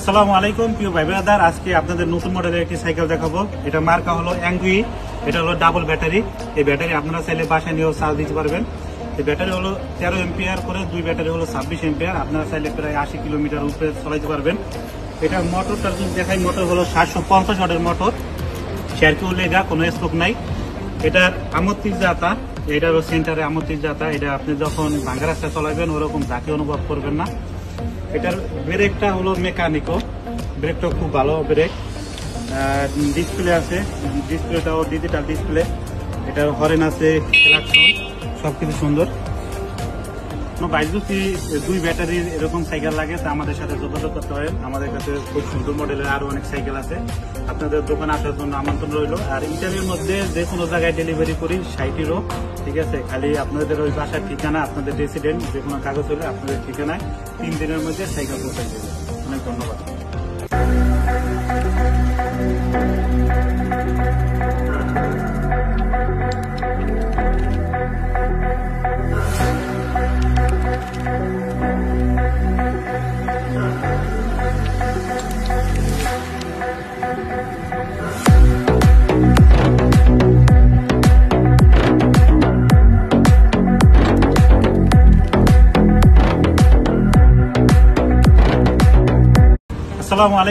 আসসালামু আলাইকুম প্রিয় ভাই ব্রাদার, আজকে আপনাদের নতুন মডেলের একটি সাইকেল দেখাবো। এটা মার্কা হলো অ্যাঙ্গুই। এটা হলো ডাবল ব্যাটারি। এই ব্যাটারি আপনারা চাইলে বাসায় নিয়েও চার্জ দিতে পারবেন। এই ব্যাটারি হলো 13 এম্পিয়ার করে, দুই ব্যাটারি হলো 26 এম্পিয়ার। আপনারা চাইলে প্রায় 80 কিলোমিটার উপরে চালাইতে পারবেন। এটা মোটরটা যদি দেখাই, মোটর হলো 750 ওয়াটের মোটর, শেয়ারকিউ লেগা, কোনো স্ট্রোক নাই। এটার আমর্তিজাতা, এটার সেন্টারে আমর্তিজাতা, এটা আপনি যখন ভাঙ্গা রাস্তায় চলাবেন ওরকম ঝাঁকি অনুভব করবেন না। এটার ব্রেকটা হলো মেকানিকো, ব্রেকটা খুব ভালো ব্রেক। ডিসপ্লে আছে, ডিসপ্লেটাও ডিজিটাল ডিসপ্লে। এটার হরেন আছে, ক্লাকশন, সবকিছু সুন্দর। যদি দুই ব্যাটারির এরকম সাইকেল লাগে তা আমাদের সাথে যোগাযোগ করতে পারেন। আমাদের কাছে খুব সুন্দর মডেলের আরো অনেক সাইকেল আছে। আপনাদের দোকানে আসার জন্য আমন্ত্রণ রইল। আর ইটালির মধ্যে যে কোনো জায়গায় ডেলিভারি করি 60 ঠিক আছে। খালি আপনাদের ওই বাসার ঠিকানা, আপনাদের রেসিডেন্ট যে কোনো কাগজ হলে আপনাদের ঠিকানায় 3 দিনের মধ্যে সাইকেল পৌঁছে দেবে। অনেক ধন্যবাদ। আসসালামু আলাইকুম।